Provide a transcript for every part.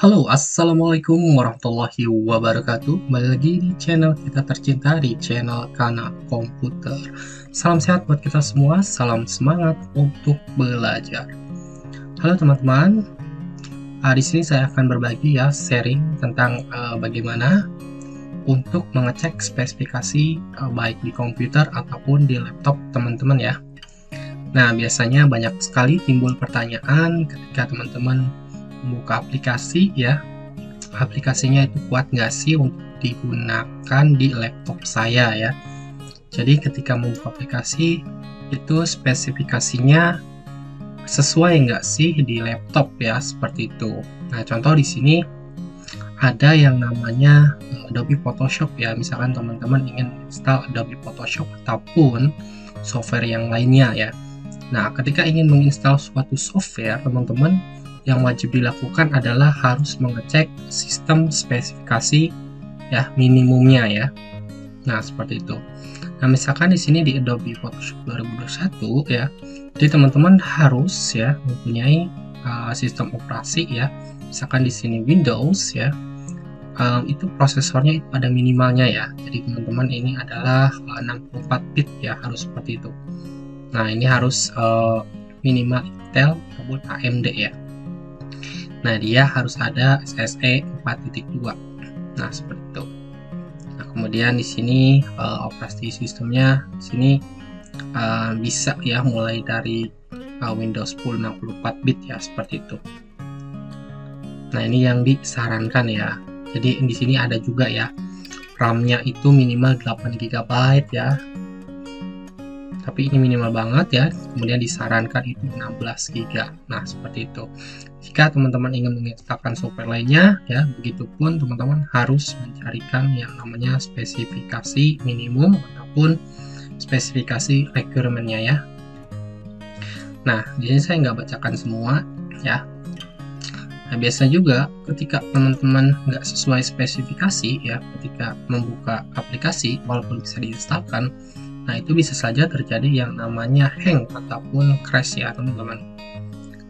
Halo, assalamualaikum warahmatullahi wabarakatuh. Kembali lagi di channel kita tercinta, di channel Kana Komputer. Salam sehat buat kita semua, salam semangat untuk belajar. Halo teman-teman, di sini saya akan berbagi sharing tentang bagaimana untuk mengecek spesifikasi baik di komputer ataupun di laptop teman-teman ya. Nah, biasanya banyak sekali timbul pertanyaan ketika teman-teman membuka aplikasi ya, aplikasinya itu kuat nggak sih untuk digunakan di laptop saya ya. Jadi ketika membuka aplikasi itu spesifikasinya sesuai nggak sih di laptop ya, seperti itu. Nah, contoh di sini ada yang namanya Adobe Photoshop ya. Misalkan teman-teman ingin install Adobe Photoshop ataupun software yang lainnya ya. Nah, ketika ingin menginstal suatu software, teman-teman yang wajib dilakukan adalah harus mengecek sistem spesifikasi ya, minimumnya ya. Nah, seperti itu. Nah, misalkan di sini di Adobe Photoshop 2021 ya. Jadi teman-teman harus ya mempunyai sistem operasi ya. Misalkan di sini Windows ya. Itu prosesornya itu ada minimalnya ya. Jadi teman-teman ini adalah 64 bit ya, harus seperti itu. Nah, ini harus minimal Intel ataupun AMD ya. Nah, dia harus ada SSE 4.2. Nah, seperti itu. Nah, kemudian di sini operasi sistemnya di sini bisa ya mulai dari Windows 10 64 bit ya, seperti itu. Nah, ini yang disarankan ya. Jadi di sini ada juga ya, RAM-nya itu minimal 8 GB ya. Tapi ini minimal banget ya. Kemudian disarankan itu 16 GB. Nah, seperti itu. Jika teman-teman ingin menginstalkan software lainnya ya, begitupun teman-teman harus mencarikan yang namanya spesifikasi minimum ataupun spesifikasi requirement-nya ya. Nah, di sini saya nggak bacakan semua ya. Nah, biasanya juga ketika teman-teman nggak sesuai spesifikasi ya, ketika membuka aplikasi walaupun bisa diinstalkan, nah itu bisa saja terjadi yang namanya hang ataupun crash ya teman-teman.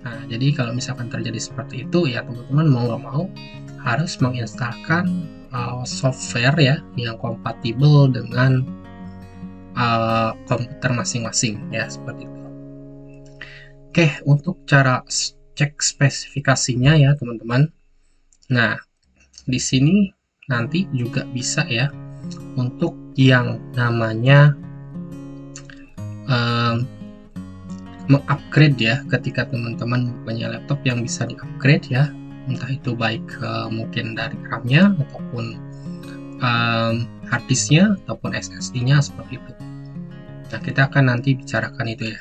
Nah, jadi kalau misalkan terjadi seperti itu ya, teman-teman mau nggak mau harus menginstalkan software ya yang kompatibel dengan komputer masing-masing ya, seperti itu. Oke, untuk cara cek spesifikasinya ya teman-teman. Nah, di sini nanti juga bisa ya untuk yang namanya mengupgrade ya, ketika teman-teman punya laptop yang bisa di-upgrade ya, entah itu baik mungkin dari RAM-nya ataupun harddisknya ataupun SSD-nya, seperti itu. Nah, kita akan nanti bicarakan itu ya.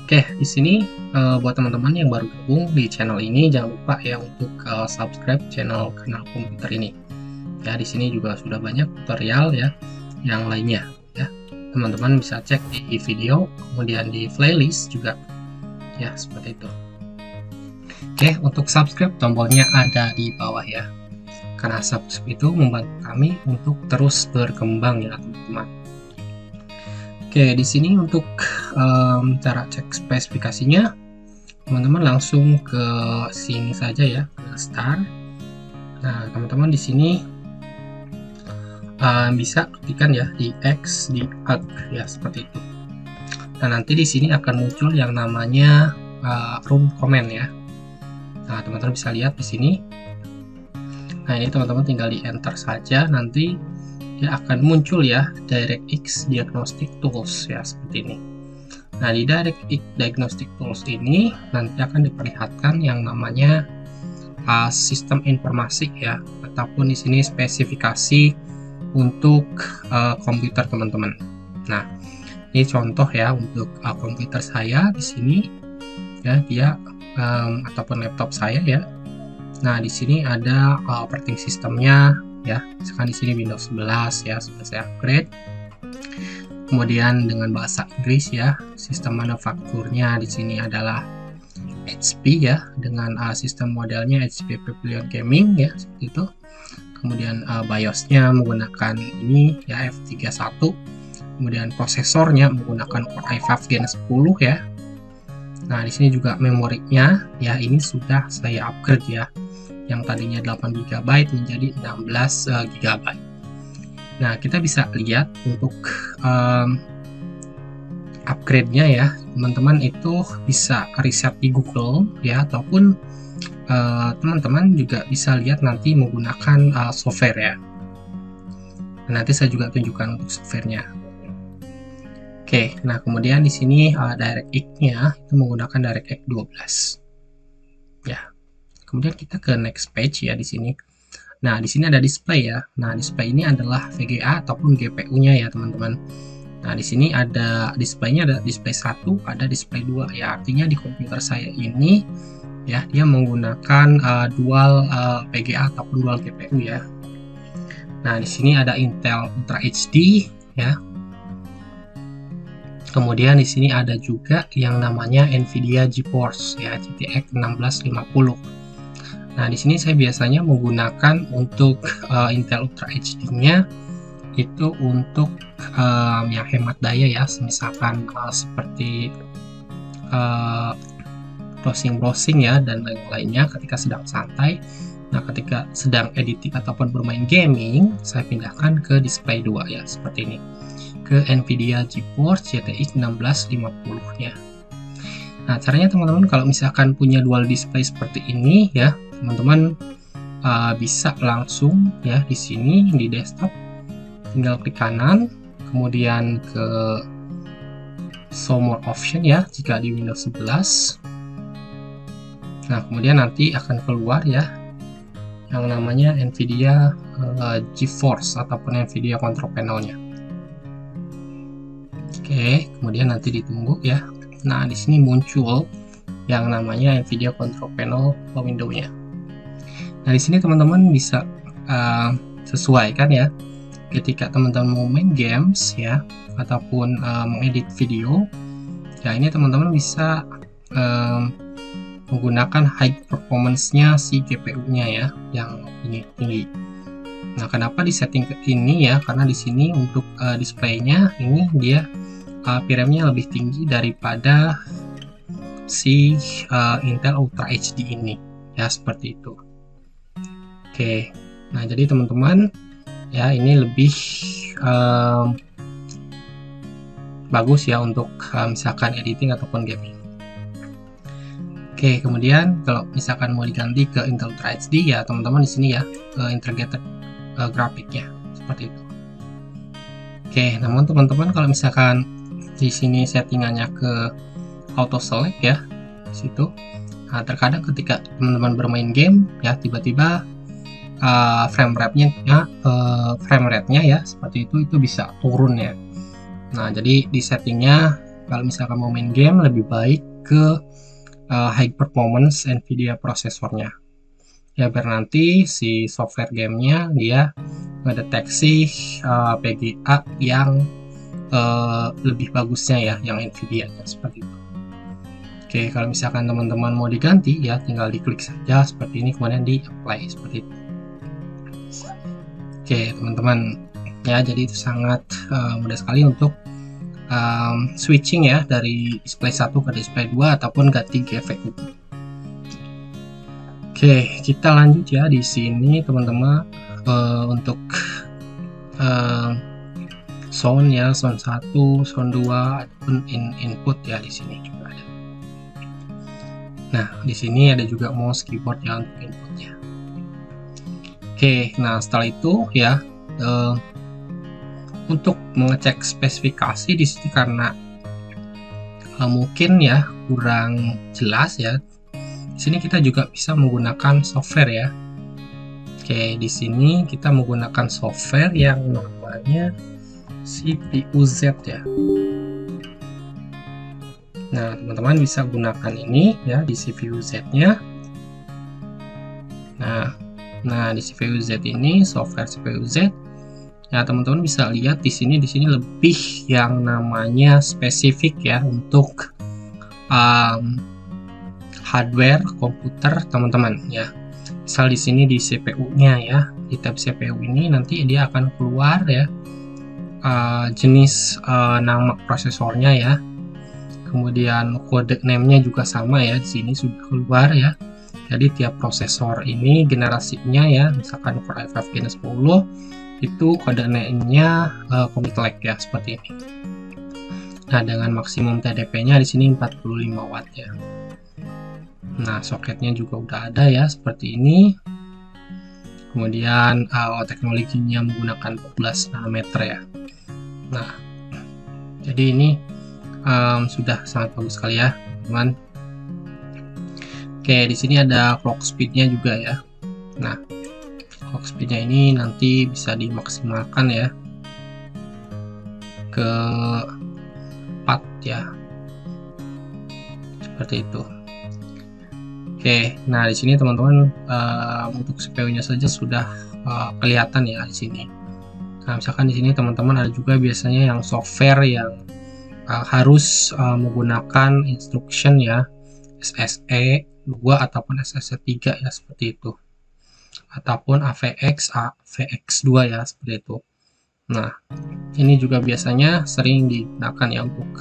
Oke, di sini buat teman-teman yang baru gabung di channel ini, jangan lupa ya untuk subscribe channel Kanal Komputer ini. Ya, di sini juga sudah banyak tutorial ya yang lainnya ya. Teman-teman bisa cek di video, kemudian di playlist juga ya, seperti itu. Oke, untuk subscribe tombolnya ada di bawah ya, karena subscribe itu membantu kami untuk terus berkembang ya teman-teman. Oke, di sini untuk cara cek spesifikasinya, teman-teman langsung ke sini saja ya, ke start. Nah, teman-teman di sini bisa klikkan ya di X, di Add ya, seperti itu. Nah, nanti di sini akan muncul yang namanya run command ya. Nah, teman-teman bisa lihat di sini. Nah, ini teman-teman tinggal di enter saja, nanti dia akan muncul ya DirectX Diagnostic Tools ya, seperti ini. Nah, di DirectX Diagnostic Tools ini nanti akan diperlihatkan yang namanya sistem informasi ya, ataupun di sini spesifikasi untuk komputer teman-teman. Nah, ini contoh ya untuk komputer saya di sini ya, dia ataupun laptop saya ya. Nah, di sini ada operating sistemnya ya, misalkan di sini Windows 11 ya, sudah saya upgrade. Kemudian dengan bahasa Inggris ya, sistem manufakturnya di sini adalah HP ya, dengan sistem modelnya HP Pavilion Gaming ya, seperti itu. Kemudian BIOS-nya menggunakan ini ya, F31. Kemudian prosesornya menggunakan Core i5 Gen 10 ya. Nah, di sini juga memorinya ya, ini sudah saya upgrade ya. yang tadinya 8 GB menjadi 16 GB. Nah, kita bisa lihat untuk upgrade-nya ya, teman-teman itu bisa riset di Google ya, ataupun teman-teman juga bisa lihat nanti menggunakan software ya. Nanti saya juga tunjukkan untuk softwarenya. Oke, nah kemudian di sini DirectX-nya itu menggunakan DirectX 12. Ya. Kemudian kita ke next page ya di sini. Nah, di sini ada display ya. Nah, display ini adalah VGA ataupun GPU-nya ya, teman-teman. Nah, di sini ada displaynya, ada display 1, ada display 2 ya. Artinya di komputer saya ini ya, dia menggunakan dual VGA ataupun dual GPU ya. Nah, di sini ada Intel Ultra HD ya. Kemudian di sini ada juga yang namanya Nvidia GeForce ya, GTX 1650. Nah, di sini saya biasanya menggunakan untuk Intel Ultra HD-nya itu untuk yang hemat daya ya, misalkan seperti browsing ya dan lain-lainnya ketika sedang santai. Nah, ketika sedang editing ataupun bermain gaming, saya pindahkan ke display 2 ya, seperti ini, ke Nvidia GeForce GTX 1650-nya. Nah, caranya teman-teman kalau misalkan punya dual display seperti ini ya, teman-teman bisa langsung ya di sini di desktop, tinggal klik kanan, kemudian ke show more option ya jika di Windows 11. Nah, kemudian nanti akan keluar ya yang namanya Nvidia GeForce ataupun Nvidia Control Panel-nya. Oke, kemudian nanti ditunggu ya. Nah, di sini muncul yang namanya Nvidia Control Panel window-nya. Nah, di sini teman-teman bisa sesuaikan ya. Ketika teman-teman mau main games ya ataupun mengedit video, ya ini teman-teman bisa menggunakan high performance-nya si GPU-nya ya, yang tinggi. Nah, kenapa di setting ke ini ya? Karena di sini untuk display-nya ini dia VRAM-nya lebih tinggi daripada si Intel Ultra HD ini ya, seperti itu. Oke, nah jadi teman-teman ya ini lebih bagus ya untuk misalkan editing ataupun gaming. Oke, kemudian kalau misalkan mau diganti ke Intel Ultra HD ya teman-teman di sini ya, integrated grafiknya seperti itu. Oke, namun teman-teman kalau misalkan di sini settingannya ke auto select ya di situ, nah, terkadang ketika teman-teman bermain game ya tiba-tiba frame rate-nya ya seperti itu bisa turun ya. Nah, jadi di settingnya kalau misalkan mau main game lebih baik ke high performance Nvidia prosesornya ya, biar nanti si software gamenya dia mendeteksi VGA yang lebih bagusnya ya, yang Nvidia ya, seperti itu. Oke, kalau misalkan teman-teman mau diganti ya tinggal diklik saja seperti ini, kemudian di apply seperti itu. Oke teman-teman ya, jadi itu sangat mudah sekali untuk switching ya dari display 1 ke display 2 ataupun ganti GPU. Oke, kita lanjut ya di sini teman-teman untuk sound ya, sound 1, sound 2 ataupun input ya, di sini juga ada. Nah, di sini ada juga mouse, keyboard ya untuk inputnya. Oke, nah setelah itu ya untuk mengecek spesifikasi di sini karena mungkin ya kurang jelas ya. Di sini kita juga bisa menggunakan software ya. Oke, di sini kita menggunakan software yang namanya CPU-Z ya. Nah, teman-teman bisa gunakan ini ya di CPU-Z-nya. Nah, di CPU-Z ini, software CPU-Z, ya teman-teman bisa lihat di sini lebih yang namanya spesifik ya untuk hardware komputer teman-teman ya. Misal di sini di CPU-nya ya, di tab CPU ini nanti dia akan keluar ya jenis nama prosesornya ya. Kemudian kode name-nya juga sama ya, di sini sudah keluar ya. Jadi tiap prosesor ini generasinya ya, misalkan Core i5 Gen 10 itu kodenya commit lag ya, seperti ini. Nah, dengan maksimum TDP-nya di sini 45 watt ya. Nah, soketnya juga udah ada ya, seperti ini. Kemudian teknologinya menggunakan 14 nanometer ya. Nah, jadi ini sudah sangat bagus sekali ya, teman-teman. Oke, di sini ada clock speed-nya juga ya. Nah, clock speed-nya ini nanti bisa dimaksimalkan ya ke 4 ya, seperti itu. Oke, nah di sini teman-teman untuk CPU-nya saja sudah kelihatan ya di sini. Nah, misalkan di sini teman-teman ada juga biasanya yang software yang harus menggunakan instruction ya, SSE 2 ataupun SSE 3 ya, seperti itu. Ataupun AVX 2 ya, seperti itu. Nah, ini juga biasanya sering digunakan ya untuk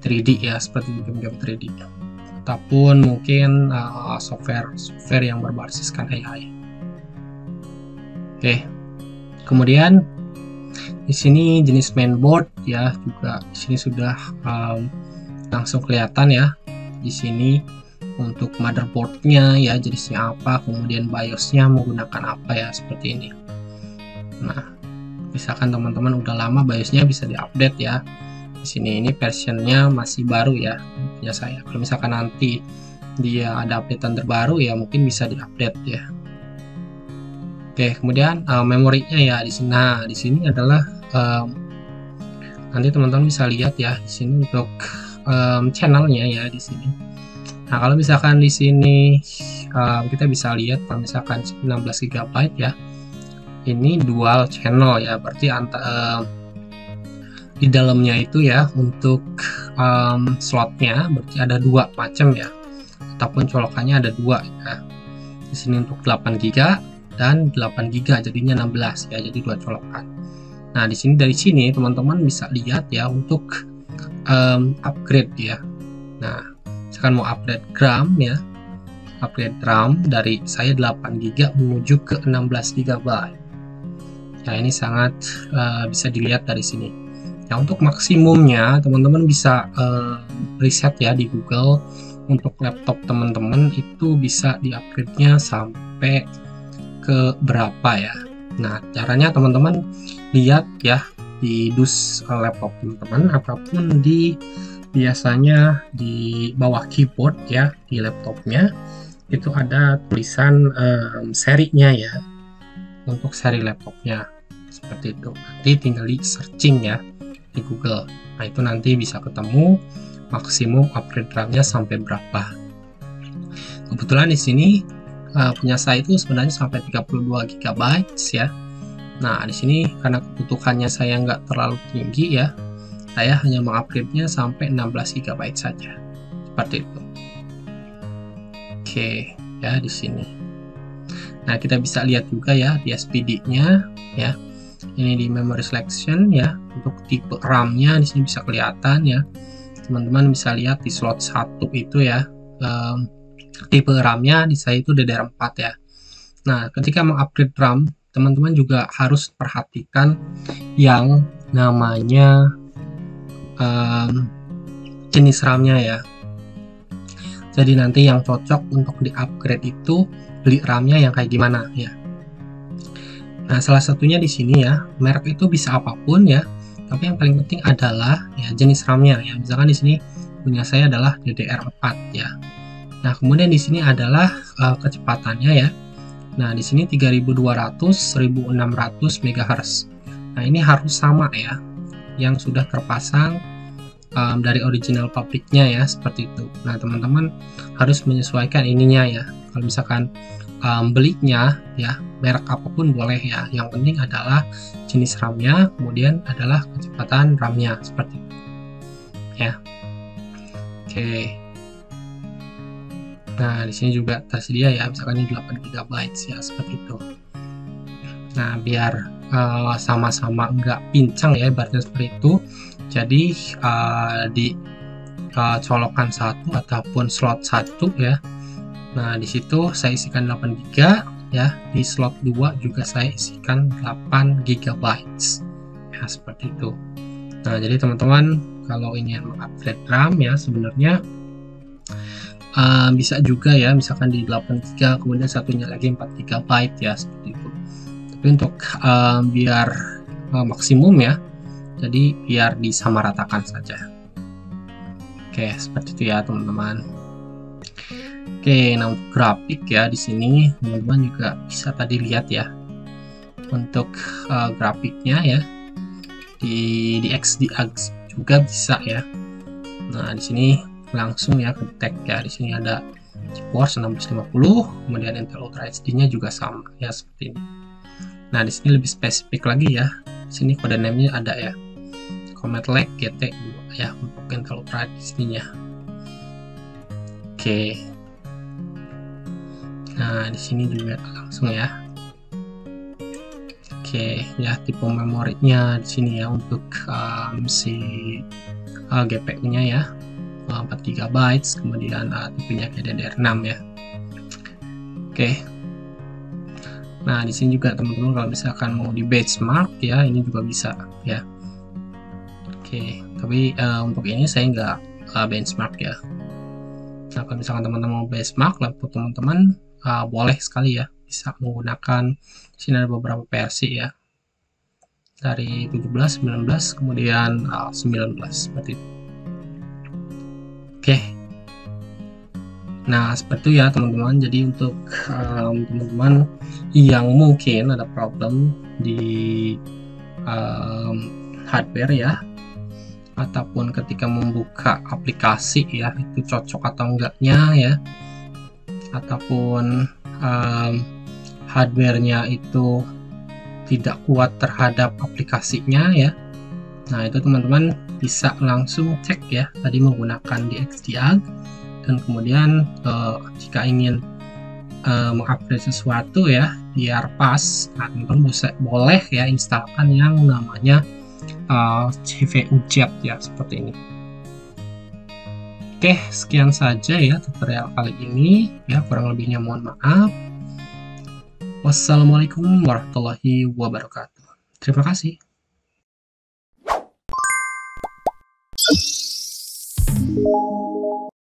3D ya, seperti game-game 3D. Ataupun mungkin software yang berbasiskan AI. Oke, kemudian di sini jenis mainboard ya, juga di sini sudah langsung kelihatan ya. Di sini untuk motherboardnya ya, jenisnya apa, kemudian BIOSnya menggunakan apa ya, seperti ini. Nah, misalkan teman-teman udah lama BIOSnya bisa diupdate ya. Di sini ini versionnya masih baru ya, punya saya. Kalau misalkan nanti dia ada updatean terbaru ya, mungkin bisa diupdate ya. Oke, kemudian memorinya ya di sini. Nah, di sini adalah nanti teman-teman bisa lihat ya di sini untuk channelnya ya di sini. Nah, kalau misalkan di sini kita bisa lihat kalau misalkan 16 GB ya, ini dual channel ya, berarti di dalamnya itu ya untuk slotnya berarti ada dua macam ya, ataupun colokannya ada dua ya. Di sini untuk 8 GB dan 8 GB, jadinya 16 ya, jadi dua colokan. Nah, di sini dari sini teman-teman bisa lihat ya untuk upgrade ya. Nah, misalkan mau upgrade RAM ya, upgrade RAM dari saya 8 GB menuju ke 16 GB. Nah, ini sangat bisa dilihat dari sini. Nah, untuk maksimumnya teman-teman bisa riset ya di Google. Untuk laptop teman-teman itu bisa di-upgrade-nya sampai ke berapa ya. Nah, caranya teman-teman lihat ya di dus laptop teman-teman, apapun biasanya di bawah keyboard ya di laptopnya itu ada tulisan serinya ya, untuk seri laptopnya, seperti itu. Nanti tinggal di searching ya di Google. Nah, itu nanti bisa ketemu maksimum upgrade RAM-nya sampai berapa. Kebetulan di sini punya saya itu sebenarnya sampai 32 GB ya. Nah, di sini karena kebutuhannya saya nggak terlalu tinggi ya, saya hanya mengupgrade-nya sampai 16 GB saja. Seperti itu. Oke, ya di sini. Nah, kita bisa lihat juga ya di SPD-nya ya. Ini di memory selection ya, untuk tipe RAM-nya di sini bisa kelihatan ya. Teman-teman bisa lihat di slot 1 itu ya, tipe RAM-nya di saya itu DDR4 ya. Nah, ketika mengupgrade RAM, teman-teman juga harus perhatikan yang namanya jenis RAM-nya ya. Jadi nanti yang cocok untuk di-upgrade itu beli RAM-nya yang kayak gimana ya. Nah, salah satunya di sini ya, merek itu bisa apapun ya, tapi yang paling penting adalah ya jenis RAM-nya ya. Misalkan di sini punya saya adalah DDR4 ya. Nah, kemudian di sini adalah kecepatannya ya. Nah, di sini 3200 1600 MHz. Nah, ini harus sama ya yang sudah terpasang dari original pabriknya ya, seperti itu. Nah, teman-teman harus menyesuaikan ininya ya. Kalau misalkan belinya ya merek apapun boleh ya, yang penting adalah jenis RAM-nya, kemudian adalah kecepatan RAM-nya, seperti itu ya. Oke. Nah, di sini juga tersedia ya, misalkan ini 8 GB ya, seperti itu. Nah, biar sama-sama nggak pincang ya, ibaratnya seperti itu. Jadi di colokan 1 ataupun slot 1 ya. Nah, di situ saya isikan 8 GB ya. Di slot 2 juga saya isikan 8 GB. Ya, seperti itu. Nah, jadi teman-teman kalau ingin mengupgrade RAM ya sebenarnya bisa juga ya, misalkan di 8 GB kemudian satunya lagi 4 GB ya, seperti itu. Tapi untuk biar maksimum ya, jadi biar disamaratakan saja. Oke, seperti itu ya teman-teman. Oke, nah untuk grafik ya di sini teman-teman juga bisa tadi lihat ya untuk grafiknya ya di XDA juga bisa ya. Nah di sini langsung ya ke tag ya, di sini ada GeForce 1650, kemudian Intel Ultra HD-nya juga sama ya seperti ini. Nah di sini lebih spesifik lagi ya, di sini kode name-nya ada ya, Comet Lake GT2 ya untuk Intel Ultra HD-nya. Oke. Nah, di sini juga langsung ya. Oke, ya tipe memorinya di sini ya untuk si GPU-nya ya. 4 GB, kemudian tipenya DDR6 ya. Oke. Nah, di sini juga teman-teman kalau misalkan mau di benchmark ya, ini juga bisa ya. Oke, tapi untuk ini saya nggak benchmark ya. Nah, kalau misalkan teman-teman mau benchmark laptop teman-teman, boleh sekali ya, bisa menggunakan sini ada beberapa versi ya, dari 17, 19, kemudian 19 seperti itu. Oke. Nah seperti itu ya teman-teman. Jadi untuk teman-teman yang mungkin ada problem di hardware ya, ataupun ketika membuka aplikasi ya itu cocok atau enggaknya ya, ataupun hardware-nya itu tidak kuat terhadap aplikasinya ya. Nah itu teman-teman bisa langsung cek ya tadi menggunakan di XDA, dan kemudian jika ingin mengupgrade sesuatu ya biar pas, nah teman-teman boleh ya instalkan yang namanya CVU Jet ya seperti ini. Oke, sekian saja ya tutorial kali ini ya, kurang lebihnya mohon maaf. Wassalamualaikum warahmatullahi wabarakatuh. Terima kasih.